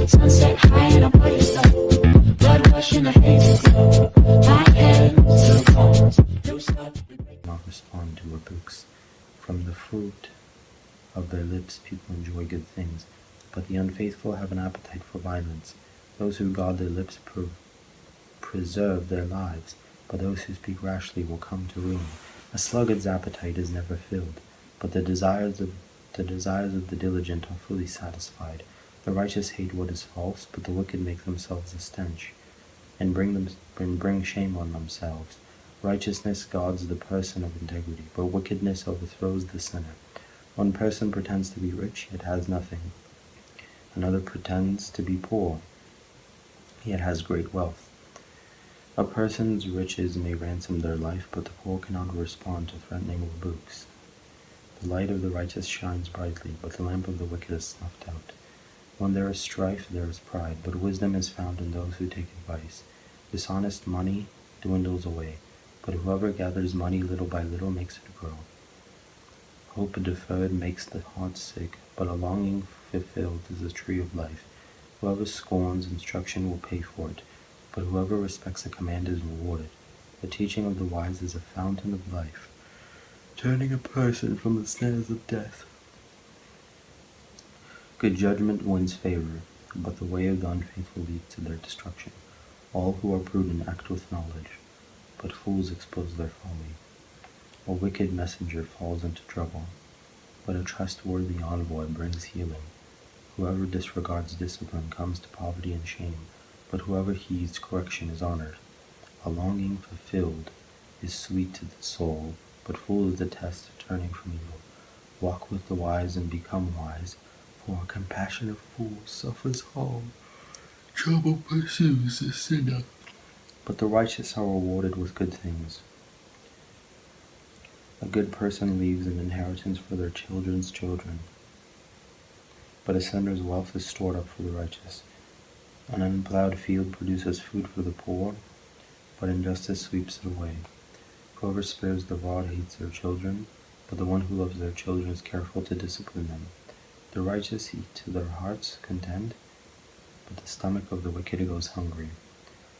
Sunset high and I'm by your side. Blood rush in a hazy glow. My hands to the bones. You stop. Not respond to rebukes. From the fruit of their lips people enjoy good things, but the unfaithful have an appetite for violence. Those who guard their lips preserve their lives, but those who speak rashly will come to ruin. A sluggard's appetite is never filled, but the desires of the diligent are fully satisfied. The righteous hate what is false, but the wicked make themselves a stench, and bring shame on themselves. Righteousness guards the person of integrity, but wickedness overthrows the sinner. One person pretends to be rich, yet has nothing. Another pretends to be poor, yet has great wealth. A person's riches may ransom their life, but the poor cannot respond to threatening rebukes. The light of the righteous shines brightly, but the lamp of the wicked is snuffed out. When there is strife, there is pride, but wisdom is found in those who take advice. Dishonest money dwindles away, but whoever gathers money little by little makes it grow. Hope deferred makes the heart sick, but a longing fulfilled is a tree of life. Whoever scorns instruction will pay for it, but whoever respects a command is rewarded. The teaching of the wise is a fountain of life, turning a person from the snares of death. Good judgment wins favor, but the way of the unfaithful leads to their destruction. All who are prudent act with knowledge, but fools expose their folly. A wicked messenger falls into trouble, but a trustworthy envoy brings healing. Whoever disregards discipline comes to poverty and shame, but whoever heeds correction is honored. A longing fulfilled is sweet to the soul, but fools detest turning from evil. Walk with the wise and become wise, for a compassionate fool suffers harm. Trouble pursues the sinner, but the righteous are rewarded with good things. A good person leaves an inheritance for their children's children, but a sinner's wealth is stored up for the righteous. An unplowed field produces food for the poor, but injustice sweeps it away. Whoever spares the rod hates their children, but the one who loves their children is careful to discipline them. The righteous eat to their heart's content, but the stomach of the wicked goes hungry.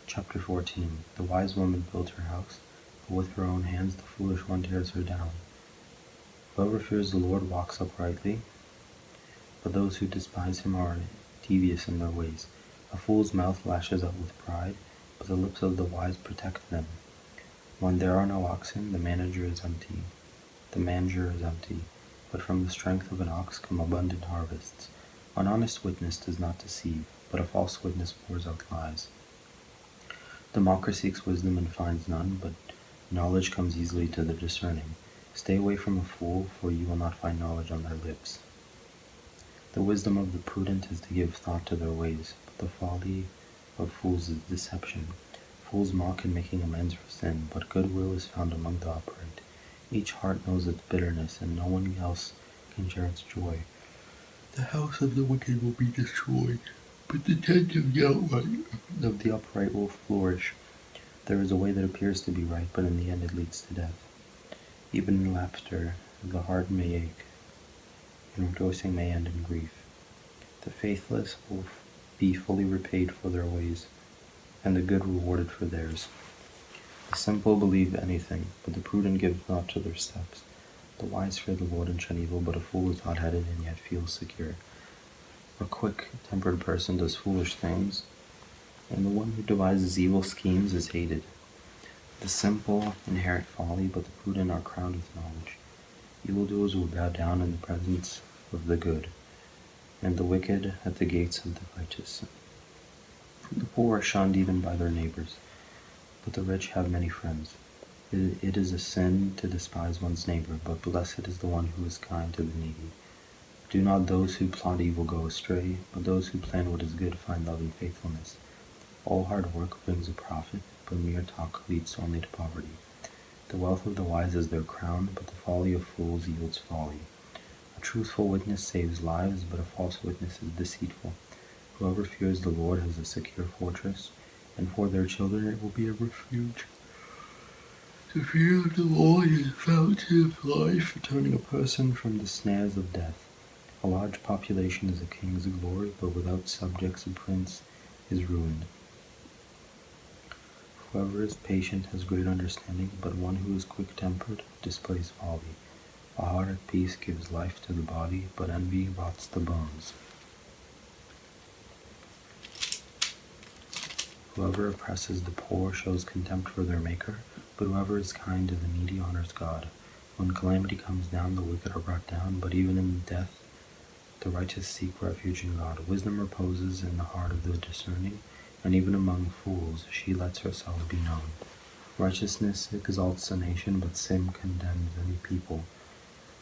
Chapter 14. The wise woman built her house, but with her own hands the foolish one tears her down. Whoever fears the Lord walks uprightly, but those who despise him are devious in their ways. A fool's mouth lashes out with pride, but the lips of the wise protect them. When there are no oxen, the manger is empty, but from the strength of an ox come abundant harvests. An honest witness does not deceive, but a false witness pours out lies. The mocker seeks wisdom and finds none, but knowledge comes easily to the discerning. Stay away from a fool, for you will not find knowledge on their lips. The wisdom of the prudent is to give thought to their ways, but the folly of fools is deception. Fools mock in making amends for sin, but goodwill is found among the upright. Each heart knows its bitterness, and no one else can share its joy. The house of the wicked will be destroyed, but the tent of the upright will flourish. There is a way that appears to be right, but in the end it leads to death. Even in laughter the heart may ache, and rejoicing may end in grief. The faithless will be fully repaid for their ways, and the good rewarded for theirs. The simple believe anything, but the prudent give thought to their steps. The wise fear the Lord and shun evil, but a fool is hot-headed and yet feels secure. A quick-tempered person does foolish things, and the one who devises evil schemes is hated. The simple inherit folly, but the prudent are crowned with knowledge. Evildoers will bow down in the presence of the good, and the wicked at the gates of the righteous. The poor are shunned even by their neighbors, but the rich have many friends. It is a sin to despise one's neighbor, but blessed is the one who is kind to the needy. Do not those who plot evil go astray, but those who plan what is good find love and faithfulness. All hard work brings a profit, but mere talk leads only to poverty. The wealth of the wise is their crown, but the folly of fools yields folly. A truthful witness saves lives, but a false witness is deceitful. Whoever fears the Lord has a secure fortress, and for their children it will be a refuge. The fear of the Lord is a fountain of life, turning a person from the snares of death. A large population is a king's glory, but without subjects a prince is ruined. Whoever is patient has great understanding, but one who is quick-tempered displays folly. A heart at peace gives life to the body, but envy rots the bones. Whoever oppresses the poor shows contempt for their Maker, but whoever is kind to the needy honors God. When calamity comes down, the wicked are brought down, but even in death the righteous seek refuge in God. Wisdom reposes in the heart of the discerning, and even among fools she lets herself be known. Righteousness exalts a nation, but sin condemns any people.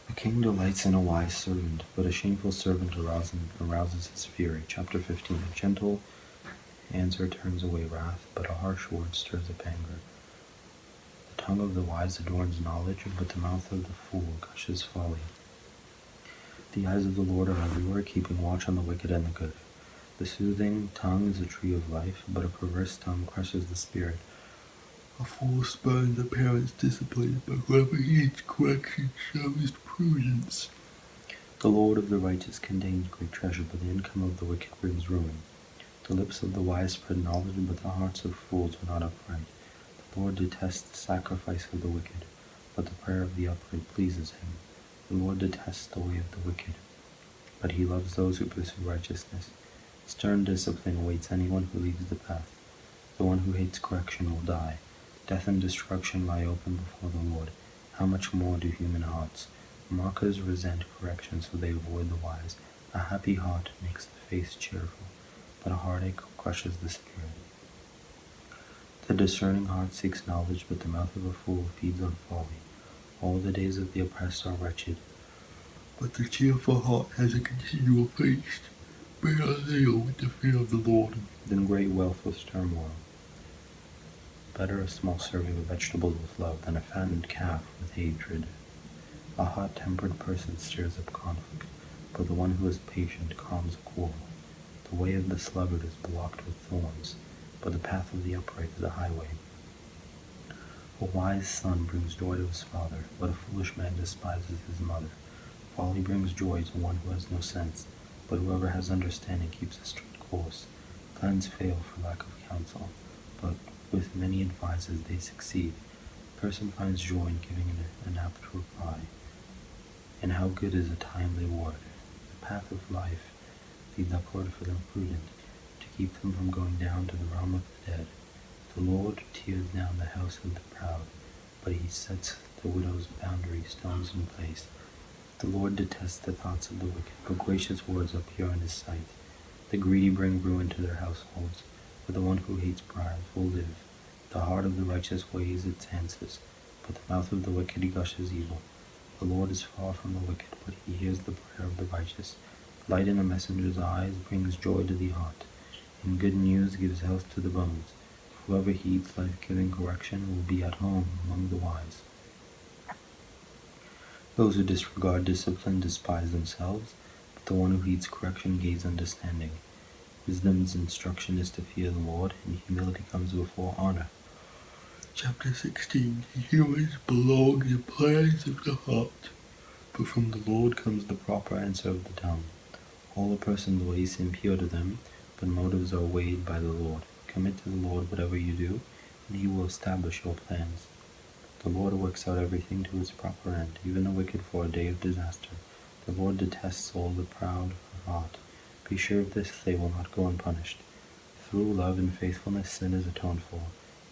A king delights in a wise servant, but a shameful servant arouses his fury. Chapter 15. A gentle answer turns away wrath, but a harsh word stirs up anger. The tongue of the wise adorns knowledge, but the mouth of the fool gushes folly. The eyes of the Lord are everywhere, keeping watch on the wicked and the good. The soothing tongue is a tree of life, but a perverse tongue crushes the spirit. A fool spurns a parent's discipline, but whoever heeds correction shows prudence. The Lord of the righteous contains great treasure, but the income of the wicked brings ruin. The lips of the wise spread knowledge, but the hearts of fools are not upright. The Lord detests the sacrifice of the wicked, but the prayer of the upright pleases him. The Lord detests the way of the wicked, but he loves those who pursue righteousness. Stern discipline awaits anyone who leaves the path. The one who hates correction will die. Death and destruction lie open before the Lord. How much more do human hearts? Mockers resent correction, so they avoid the wise. A happy heart makes the face cheerful, but a heartache crushes the spirit. The discerning heart seeks knowledge, but the mouth of a fool feeds on folly. All the days of the oppressed are wretched, but the cheerful heart has a continual feast. Better a little with the fear of the Lord than great wealth with turmoil. Better a small serving of vegetables with love than a fattened calf with hatred. A hot-tempered person stirs up conflict, but the one who is patient calms a quarrel. The way of the sluggard is blocked with thorns, but the path of the upright is a highway. A wise son brings joy to his father, but a foolish man despises his mother. Folly brings joy to one who has no sense, but whoever has understanding keeps a straight course. Plans fail for lack of counsel, but with many advices they succeed. A person finds joy in giving an apt reply, and how good is a timely word. The path of life leads upward for the prudent, to keep them from going down to the realm of the dead. The Lord tears down the house of the proud, but he sets the widow's boundary stones in place. The Lord detests the thoughts of the wicked, but gracious words are pure in his sight. The greedy bring ruin to their households, but the one who hates bribes will live. The heart of the righteous weighs its answers, but the mouth of the wicked gushes evil. The Lord is far from the wicked, but he hears the prayer of the righteous. Light in a messenger's eyes brings joy to the heart, and good news gives health to the bones. Whoever heeds life-giving correction will be at home among the wise. Those who disregard discipline despise themselves, but the one who heeds correction gains understanding. Wisdom's instruction is to fear the Lord, and humility comes before honor. Chapter 16. Humans belong to the plans of the heart, but from the Lord comes the proper answer of the tongue. All a person's ways seem pure to them, but motives are weighed by the Lord. Commit to the Lord whatever you do, and he will establish your plans. The Lord works out everything to its proper end, even the wicked for a day of disaster. The Lord detests all the proud of heart. Be sure of this, they will not go unpunished. Through love and faithfulness sin is atoned for.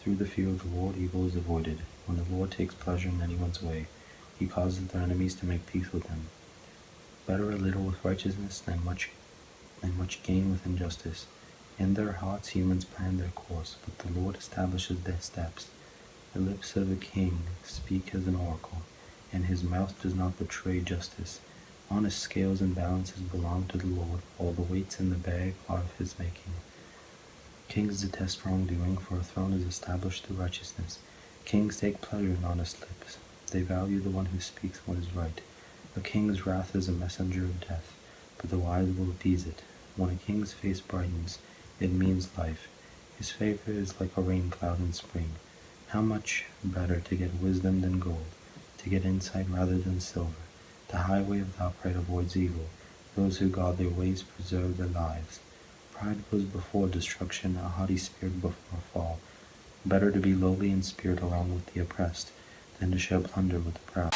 Through the fear of the Lord evil is avoided. When the Lord takes pleasure in anyone's way, he causes their enemies to make peace with him. Better a little with righteousness than much gain with injustice. In their hearts humans plan their course, but the Lord establishes their steps. The lips of a king speak as an oracle, and his mouth does not betray justice. Honest scales and balances belong to the Lord, all the weights in the bag are of his making. Kings detest wrongdoing, for a throne is established through righteousness. Kings take pleasure in honest lips. They value the one who speaks what is right. A king's wrath is a messenger of death, but the wise will appease it. When a king's face brightens, it means life. His favor is like a rain cloud in spring. How much better to get wisdom than gold, to get insight rather than silver. The highway of the upright avoids evil, Those who guard their ways preserve their lives. Pride goes before destruction, a haughty spirit before a fall. Better to be lowly in spirit along with the oppressed, than to share plunder with the proud.